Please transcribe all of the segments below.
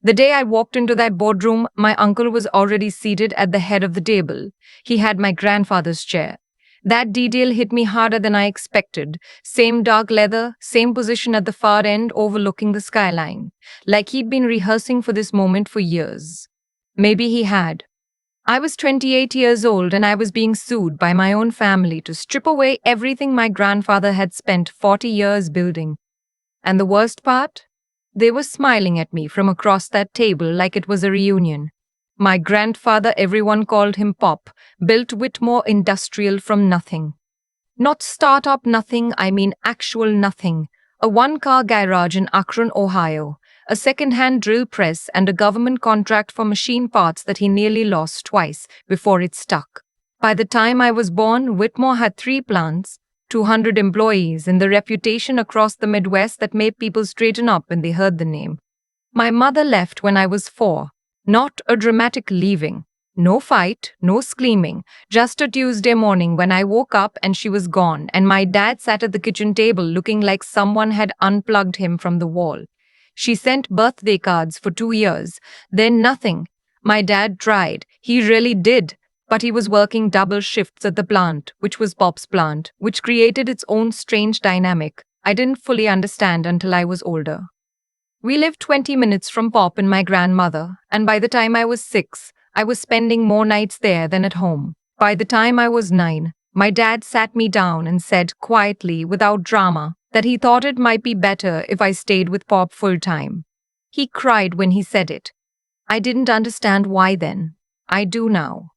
The day I walked into that boardroom, my uncle was already seated at the head of the table. He had my grandfather's chair. That detail hit me harder than I expected. Same dark leather, same position at the far end overlooking the skyline. Like he'd been rehearsing for this moment for years. Maybe he had. I was 28 years old and I was being sued by my own family to strip away everything my grandfather had spent 40 years building. And the worst part? They were smiling at me from across that table like it was a reunion. My grandfather, everyone called him Pop, built Whitmore Industrial from nothing. Not startup nothing, I mean actual nothing. A one-car garage in Akron, Ohio, a second-hand drill press and a government contract for machine parts that he nearly lost twice before it stuck. By the time I was born, Whitmore had 3 plants, 200 employees, and the reputation across the Midwest that made people straighten up when they heard the name. My mother left when I was 4. Not a dramatic leaving. No fight, no screaming. Just a Tuesday morning when I woke up and she was gone, and my dad sat at the kitchen table looking like someone had unplugged him from the wall. She sent birthday cards for 2 years. Then nothing. My dad tried. He really did. But he was working double shifts at the plant, which was Pop's plant, which created its own strange dynamic I didn't fully understand until I was older. We lived 20 minutes from Pop and my grandmother, and by the time I was 6, I was spending more nights there than at home. By the time I was 9, my dad sat me down and said quietly, without drama, that he thought it might be better if I stayed with Pop full time. He cried when he said it. I didn't understand why then. I do now.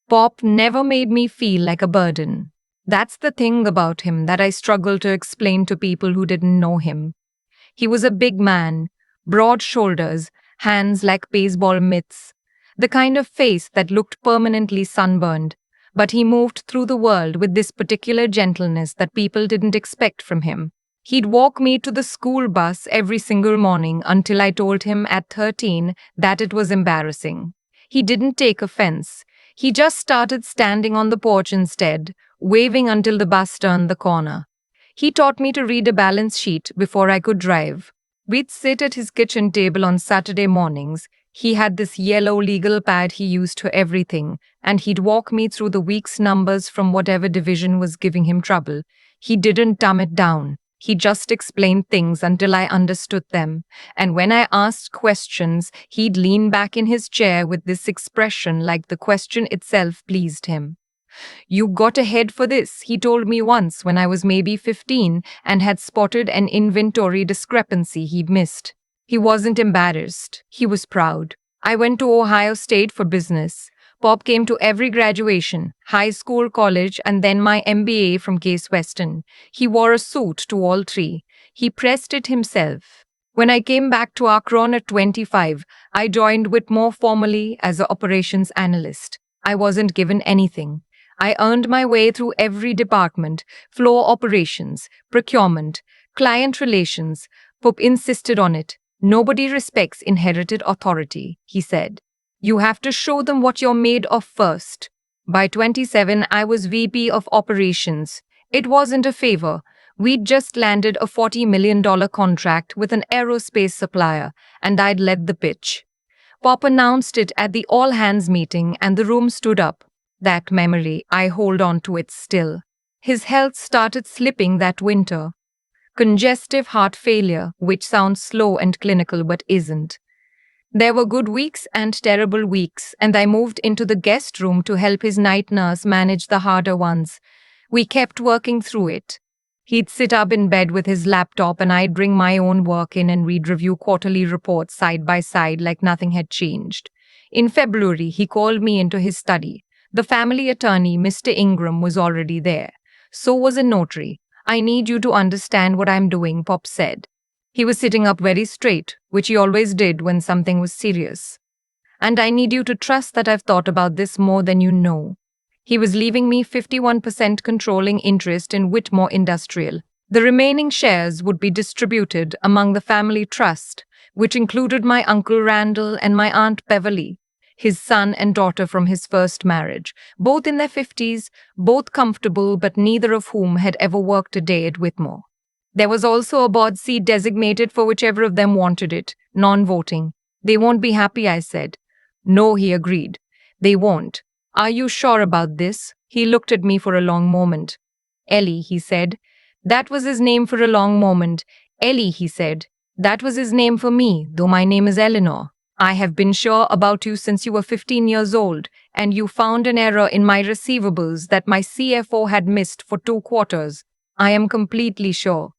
Pop never made me feel like a burden. That's the thing about him that I struggle to explain to people who didn't know him. He was a big man, broad shoulders, hands like baseball mitts, the kind of face that looked permanently sunburned, but he moved through the world with this particular gentleness that people didn't expect from him. He'd walk me to the school bus every single morning until I told him at 13 that it was embarrassing. He didn't take offense. He just started standing on the porch instead, waving until the bus turned the corner. He taught me to read a balance sheet before I could drive. We'd sit at his kitchen table on Saturday mornings. He had this yellow legal pad he used for everything, and he'd walk me through the week's numbers from whatever division was giving him trouble. He didn't dumb it down. He just explained things until I understood them, and when I asked questions, he'd lean back in his chair with this expression like the question itself pleased him. You got a head for this, he told me once when I was maybe 15 and had spotted an inventory discrepancy he'd missed. He wasn't embarrassed. He was proud. I went to Ohio State for business. Pop came to every graduation, high school, college, and then my MBA from Case Western. He wore a suit to all 3. He pressed it himself. When I came back to Akron at 25, I joined Whitmore formally as an operations analyst. I wasn't given anything. I earned my way through every department: floor operations, procurement, client relations. Pop insisted on it. Nobody respects inherited authority, he said. You have to show them what you're made of first. By 27, I was VP of operations. It wasn't a favor. We'd just landed a $40 million contract with an aerospace supplier, and I'd led the pitch. Pop announced it at the all-hands meeting, and the room stood up. That memory, I hold on to it still. His health started slipping that winter. Congestive heart failure, which sounds slow and clinical but isn't. There were good weeks and terrible weeks, and I moved into the guest room to help his night nurse manage the harder ones. We kept working through it. He'd sit up in bed with his laptop and I'd bring my own work in and we'd review quarterly reports side by side like nothing had changed. In February, he called me into his study. The family attorney, Mr. Ingram, was already there. So was a notary. I need you to understand what I'm doing, Pop said. He was sitting up very straight, which he always did when something was serious. And I need you to trust that I've thought about this more than you know. He was leaving me 51% controlling interest in Whitmore Industrial. The remaining shares would be distributed among the family trust, which included my uncle Randall and my aunt Beverly, his son and daughter from his first marriage, both in their 50s, both comfortable, but neither of whom had ever worked a day at Whitmore. There was also a board seat designated for whichever of them wanted it, non-voting. They won't be happy, I said. No, he agreed. They won't. Are you sure about this? He looked at me for a long moment. Ellie, he said. That was his name for a long moment. Ellie, he said. That was his name for me, though my name is Eleanor. I have been sure about you since you were 15 years old, and you found an error in my receivables that my CFO had missed for 2 quarters. I am completely sure.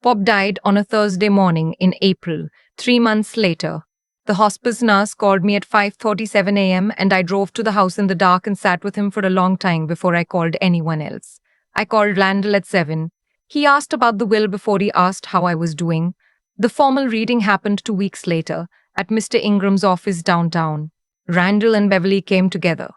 Pop died on a Thursday morning in April, 3 months later. The hospice nurse called me at 5:37 a.m. and I drove to the house in the dark and sat with him for a long time before I called anyone else. I called Randall at 7. He asked about the will before he asked how I was doing. The formal reading happened 2 weeks later at Mr. Ingram's office downtown. Randall and Beverly came together.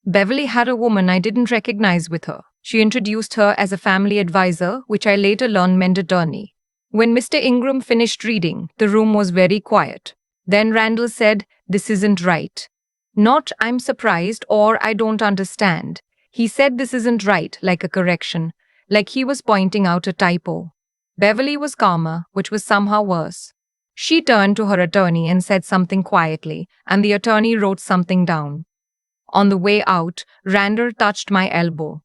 Beverly had a woman I didn't recognize with her. She introduced her as a family advisor, which I later learned meant attorney. When Mr. Ingram finished reading, the room was very quiet. Then Randall said, "This isn't right." Not, "I'm surprised" or "I don't understand." He said this isn't right, like a correction, like he was pointing out a typo. Beverly was calmer, which was somehow worse. She turned to her attorney and said something quietly, and the attorney wrote something down. On the way out, Randall touched my elbow.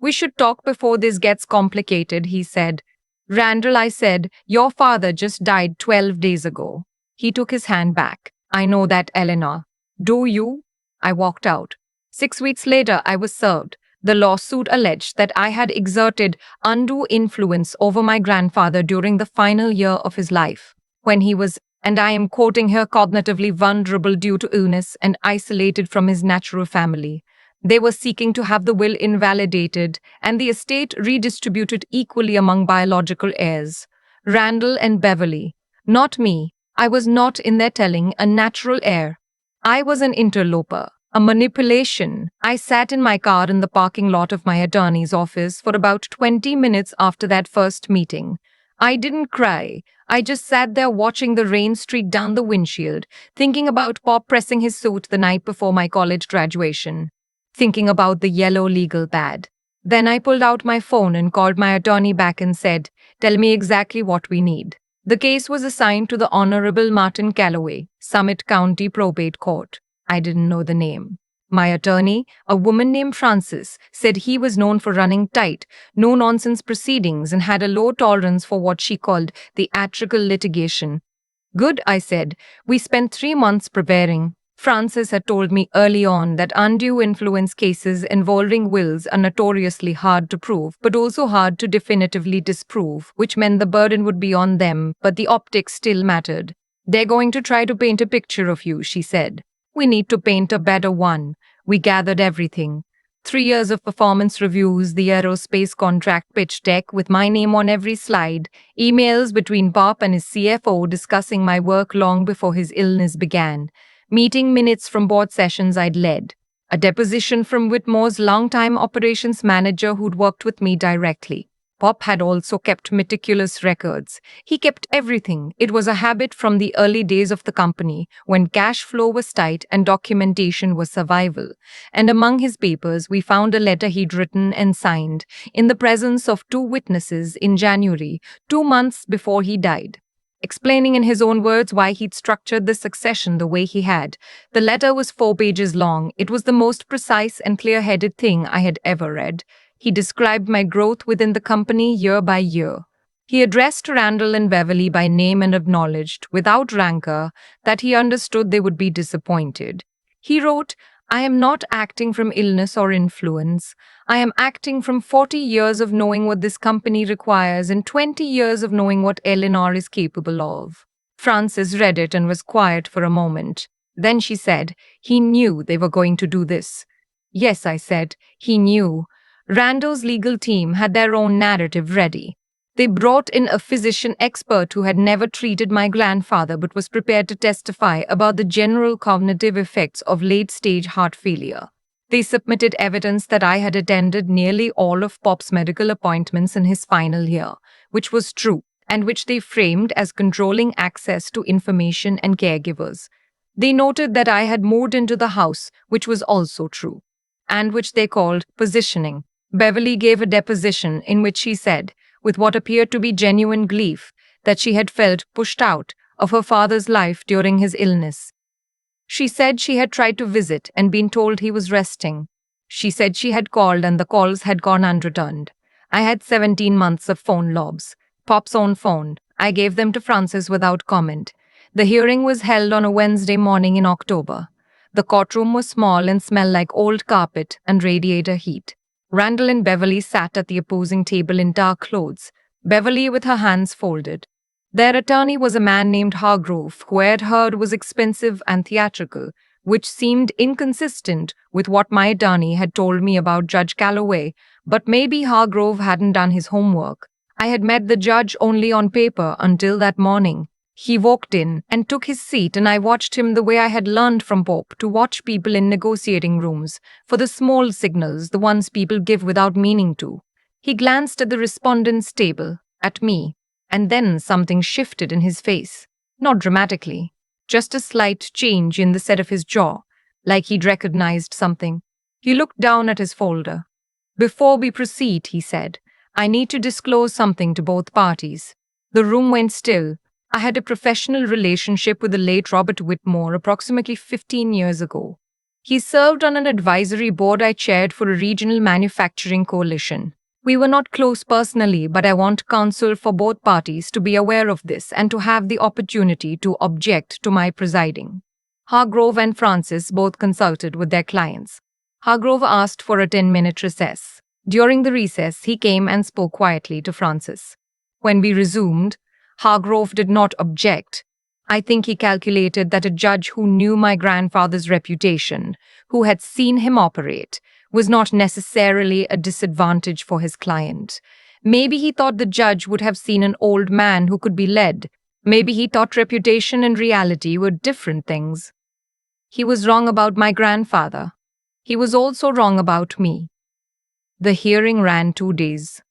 "We should talk before this gets complicated," he said. "Randall," I said, "your father just died 12 days ago." He took his hand back. "I know that, Eleanor." "Do you?" I walked out. 6 weeks later, I was served. The lawsuit alleged that I had exerted undue influence over my grandfather during the final year of his life, when he was, and I am quoting here, cognitively vulnerable due to illness and isolated from his natural family. They were seeking to have the will invalidated and the estate redistributed equally among biological heirs. Randall and Beverly. Not me. I was not, in their telling, a natural heir. I was an interloper, a manipulation. I sat in my car in the parking lot of my attorney's office for about 20 minutes after that first meeting. I didn't cry. I just sat there watching the rain streak down the windshield, thinking about Pop pressing his suit the night before my college graduation, thinking about the yellow legal pad. Then I pulled out my phone and called my attorney back and said, "Tell me exactly what we need." The case was assigned to the Honorable Martin Calloway, Summit County Probate Court. I didn't know the name. My attorney, a woman named Frances, said he was known for running tight, no-nonsense proceedings and had a low tolerance for what she called theatrical litigation. "Good," I said. "We spent 3 months preparing." Frances had told me early on that undue influence cases involving wills are notoriously hard to prove, but also hard to definitively disprove, which meant the burden would be on them, but the optics still mattered. "They're going to try to paint a picture of you," she said. "We need to paint a better one." We gathered everything. 3 years of performance reviews, the aerospace contract pitch deck with my name on every slide, emails between Pop and his CFO discussing my work long before his illness began, meeting minutes from board sessions I'd led, a deposition from Whitmore's longtime operations manager who'd worked with me directly. Pop had also kept meticulous records. He kept everything. It was a habit from the early days of the company, when cash flow was tight and documentation was survival. And among his papers, we found a letter he'd written and signed, in the presence of 2 witnesses in January, 2 months before he died, explaining in his own words why he'd structured the succession the way he had. The letter was 4 pages long. It was the most precise and clear-headed thing I had ever read. He described my growth within the company year by year. He addressed Randall and Beverly by name and acknowledged, without rancor, that he understood they would be disappointed. He wrote, "I am not acting from illness or influence. I am acting from 40 years of knowing what this company requires and 20 years of knowing what Eleanor is capable of." Frances read it and was quiet for a moment. Then she said, "He knew they were going to do this." "Yes," I said, "he knew." Randall's legal team had their own narrative ready. They brought in a physician expert who had never treated my grandfather but was prepared to testify about the general cognitive effects of late-stage heart failure. They submitted evidence that I had attended nearly all of Pop's medical appointments in his final year, which was true, and which they framed as controlling access to information and caregivers. They noted that I had moved into the house, which was also true, and which they called positioning. Beverly gave a deposition in which she said, with what appeared to be genuine grief, that she had felt pushed out, of her father's life during his illness. She said she had tried to visit and been told he was resting. She said she had called and the calls had gone unreturned. I had 17 months of phone logs. Pop's own phone. I gave them to Francis without comment. The hearing was held on a Wednesday morning in October. The courtroom was small and smelled like old carpet and radiator heat. Randall and Beverly sat at the opposing table in dark clothes, Beverly with her hands folded. Their attorney was a man named Hargrove, who I had heard was expensive and theatrical, which seemed inconsistent with what my attorney had told me about Judge Calloway, but maybe Hargrove hadn't done his homework. I had met the judge only on paper until that morning. He walked in and took his seat, and I watched him the way I had learned from Pope to watch people in negotiating rooms, for the small signals, the ones people give without meaning to. He glanced at the respondent's table, at me, and then something shifted in his face. Not dramatically, just a slight change in the set of his jaw, like he'd recognized something. He looked down at his folder. "Before we proceed," he said, "I need to disclose something to both parties." The room went still. I had a professional relationship with the late Robert Whitmore approximately 15 years ago. He served on an advisory board I chaired for a regional manufacturing coalition. We were not close personally, but I want counsel for both parties to be aware of this and to have the opportunity to object to my presiding. Hargrove and Francis both consulted with their clients. Hargrove asked for a 10-minute recess. During the recess, he came and spoke quietly to Francis. When we resumed, Hargrove did not object. I think he calculated that a judge who knew my grandfather's reputation, who had seen him operate, was not necessarily a disadvantage for his client. Maybe he thought the judge would have seen an old man who could be led. Maybe he thought reputation and reality were different things. He was wrong about my grandfather. He was also wrong about me. The hearing ran 2 days.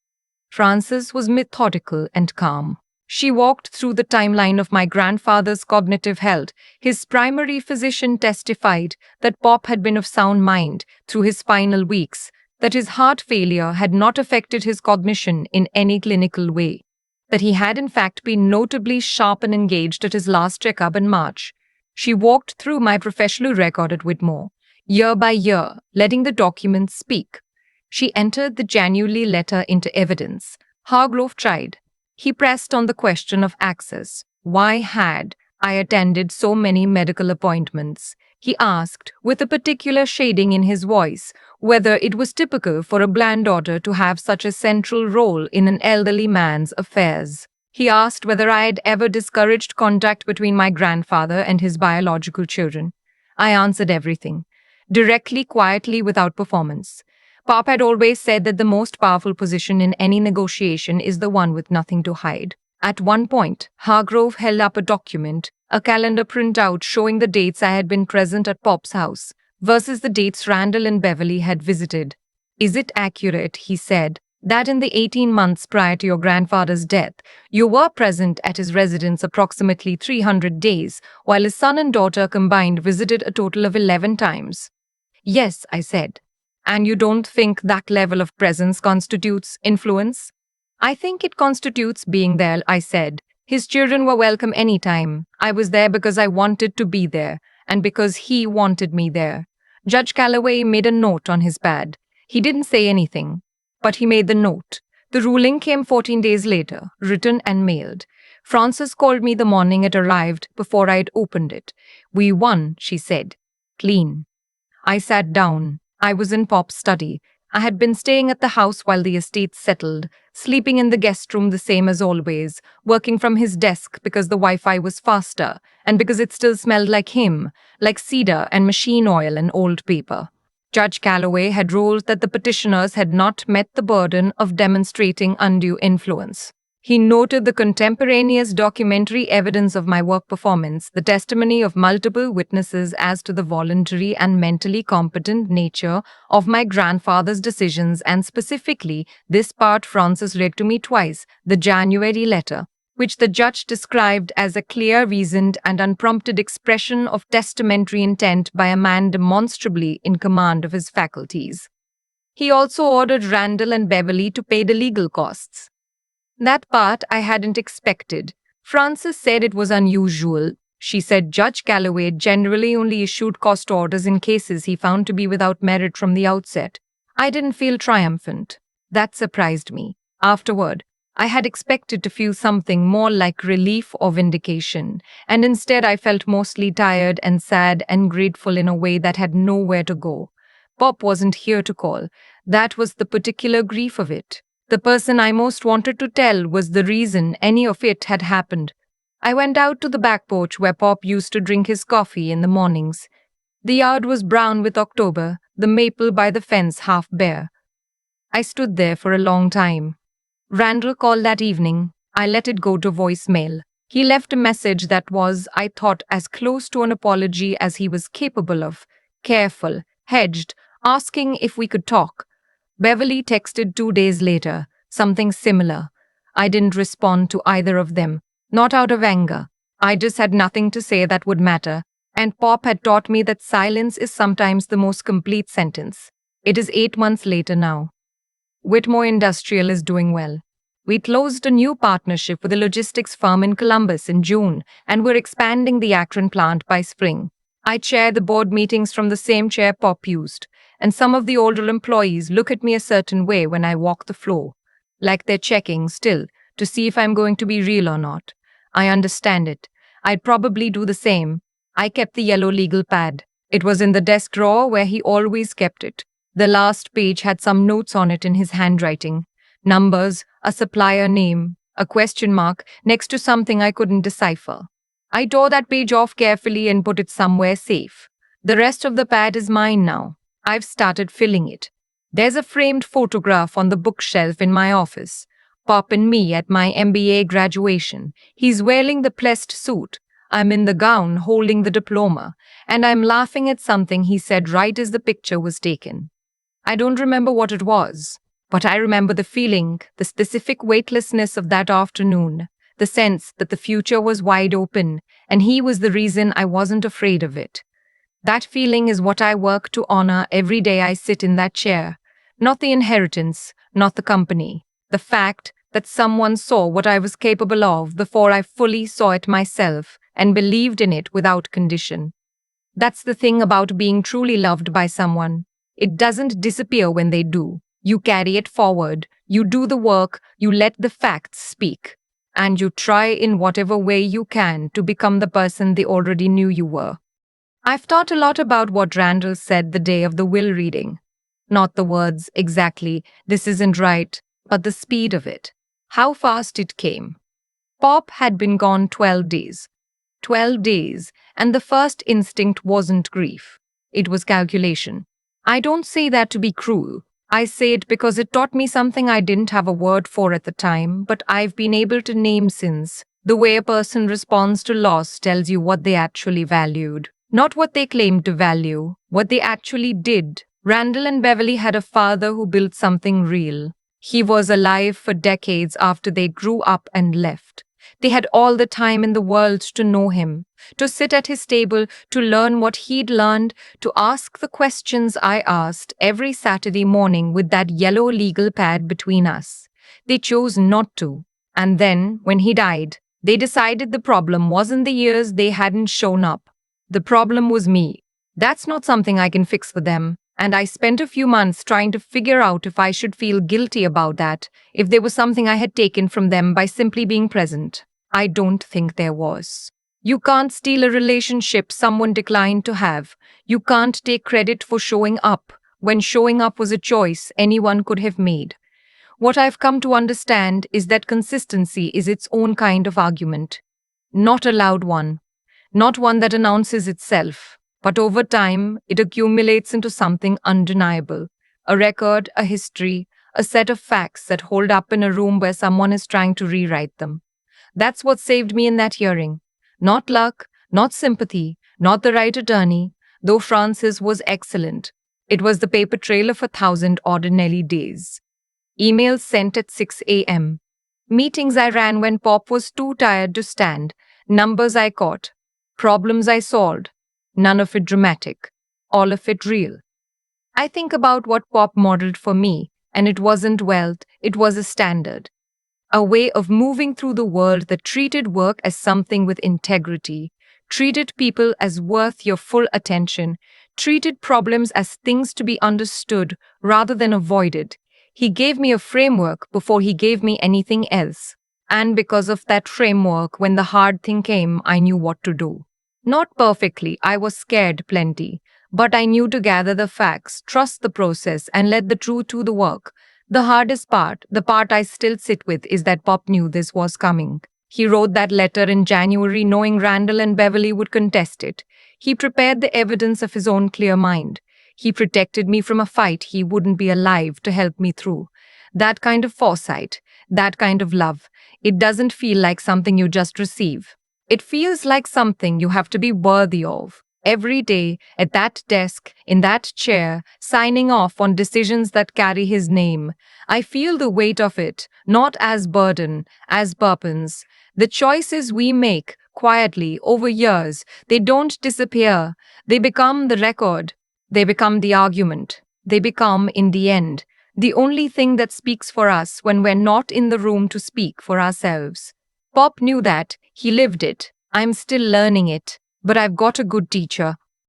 Frances was methodical and calm. She walked through the timeline of my grandfather's cognitive health. His primary physician testified that Pop had been of sound mind through his final weeks, that his heart failure had not affected his cognition in any clinical way, that he had in fact been notably sharp and engaged at his last checkup in March. She walked through my professional record at Whitmore, year by year, letting the documents speak. She entered the January letter into evidence. Hargrove tried. He pressed on the question of access. Why had I attended so many medical appointments? He asked, with a particular shading in his voice, whether it was typical for a granddaughter to have such a central role in an elderly man's affairs. He asked whether I had ever discouraged contact between my grandfather and his biological children. I answered everything, directly, quietly, without performance. Pop had always said that the most powerful position in any negotiation is the one with nothing to hide. At one point, Hargrove held up a document, a calendar printout showing the dates I had been present at Pop's house versus the dates Randall and Beverly had visited. "Is it accurate," he said, "that in the 18 months prior to your grandfather's death, you were present at his residence approximately 300 days, while his son and daughter combined visited a total of 11 times?" "Yes," I said. "And you don't think that level of presence constitutes influence?" "I think it constitutes being there," I said. "His children were welcome anytime. I was there because I wanted to be there, and because he wanted me there." Judge Calloway made a note on his pad. He didn't say anything, but he made the note. The ruling came 14 days later, written and mailed. Frances called me the morning it arrived before I had opened it. "We won," she said. "Clean." I sat down. I was in Pop's study. I had been staying at the house while the estate settled, sleeping in the guest room the same as always, working from his desk because the Wi-Fi was faster, and because it still smelled like him, like cedar and machine oil and old paper. Judge Calloway had ruled that the petitioners had not met the burden of demonstrating undue influence. He noted the contemporaneous documentary evidence of my work performance, the testimony of multiple witnesses as to the voluntary and mentally competent nature of my grandfather's decisions, and specifically this part Francis read to me twice, the January letter, which the judge described as a clear, reasoned, and unprompted expression of testamentary intent by a man demonstrably in command of his faculties. He also ordered Randall and Beverly to pay the legal costs. That part I hadn't expected. Frances said it was unusual. She said Judge Calloway generally only issued cost orders in cases he found to be without merit from the outset. I didn't feel triumphant. That surprised me. Afterward, I had expected to feel something more like relief or vindication, and instead I felt mostly tired and sad and grateful in a way that had nowhere to go. Pop wasn't here to call. That was the particular grief of it. The person I most wanted to tell was the reason any of it had happened. I went out to the back porch where Pop used to drink his coffee in the mornings. The yard was brown with October, the maple by the fence half bare. I stood there for a long time. Randall called that evening. I let it go to voicemail. He left a message that was, I thought, as close to an apology as he was capable of. Careful, hedged, asking if we could talk. Beverly texted 2 days later, something similar. I didn't respond to either of them, not out of anger. I just had nothing to say that would matter, and Pop had taught me that silence is sometimes the most complete sentence. It is 8 months later now. Whitmore Industrial is doing well. We closed a new partnership with a logistics firm in Columbus in June, and we're expanding the Akron plant by spring. I chair the board meetings from the same chair Pop used, and some of the older employees look at me a certain way when I walk the floor, like they're checking still to see if I'm going to be real or not. I understand it. I'd probably do the same. I kept the yellow legal pad. It was in the desk drawer where he always kept it. The last page had some notes on it in his handwriting. Numbers, a supplier name, a question mark next to something I couldn't decipher. I tore that page off carefully and put it somewhere safe. The rest of the pad is mine now. I've started filling it. There's a framed photograph on the bookshelf in my office. Pop and me at my MBA graduation. He's wearing the pressed suit. I'm in the gown holding the diploma, and I'm laughing at something he said right as the picture was taken. I don't remember what it was, but I remember the feeling, the specific weightlessness of that afternoon, the sense that the future was wide open, and he was the reason I wasn't afraid of it. That feeling is what I work to honor every day I sit in that chair. Not the inheritance, not the company. The fact that someone saw what I was capable of before I fully saw it myself and believed in it without condition. That's the thing about being truly loved by someone. It doesn't disappear when they do. You carry it forward, you do the work, you let the facts speak, and you try in whatever way you can to become the person they already knew you were. I've thought a lot about what Randall said the day of the will reading. Not the words exactly, this isn't right, but the speed of it. How fast it came. Pop had been gone 12 days. 12 days, and the first instinct wasn't grief. It was calculation. I don't say that to be cruel. I say it because it taught me something I didn't have a word for at the time, but I've been able to name since. The way a person responds to loss tells you what they actually valued. Not what they claimed to value, what they actually did. Randall and Beverly had a father who built something real. He was alive for decades after they grew up and left. They had all the time in the world to know him, to sit at his table, to learn what he'd learned, to ask the questions I asked every Saturday morning with that yellow legal pad between us. They chose not to. And then, when he died, they decided the problem wasn't the years they hadn't shown up. The problem was me. That's not something I can fix for them. And I spent a few months trying to figure out if I should feel guilty about that, if there was something I had taken from them by simply being present. I don't think there was. You can't steal a relationship someone declined to have. You can't take credit for showing up, when showing up was a choice anyone could have made. What I've come to understand is that consistency is its own kind of argument. Not a loud one. Not one that announces itself. But over time, it accumulates into something undeniable. A record, a history, a set of facts that hold up in a room where someone is trying to rewrite them. That's what saved me in that hearing. Not luck, not sympathy, not the right attorney, though Francis was excellent. It was the paper trail of 1,000 ordinary days. Emails sent at 6 a.m. Meetings I ran when Pop was too tired to stand. Numbers I caught. Problems I solved. None of it dramatic. All of it real. I think about what Pop modeled for me, and it wasn't wealth, it was a standard. a way of moving through the world that treated work as something with integrity, treated people as worth your full attention, treated problems as things to be understood rather than avoided. He gave me a framework before he gave me anything else. And because of that framework, when the hard thing came, I knew what to do. Not perfectly, I was scared plenty, but I knew to gather the facts, trust the process, and let the truth do the work. The hardest part, the part I still sit with, is that Pop knew this was coming. He wrote that letter in January knowing Randall and Beverly would contest it. He prepared the evidence of his own clear mind. He protected me from a fight he wouldn't be alive to help me through. That kind of foresight, that kind of love, it doesn't feel like something you just receive. It feels like something you have to be worthy of. Every day, at that desk, in that chair, signing off on decisions that carry his name, I feel the weight of it, not as burden, as burdens. The choices we make quietly over years, they don't disappear. They become the record. They become the argument. They become, in the end, the only thing that speaks for us when we're not in the room to speak for ourselves. Pop knew that. He lived it. I'm still learning it. But I've got a good teacher,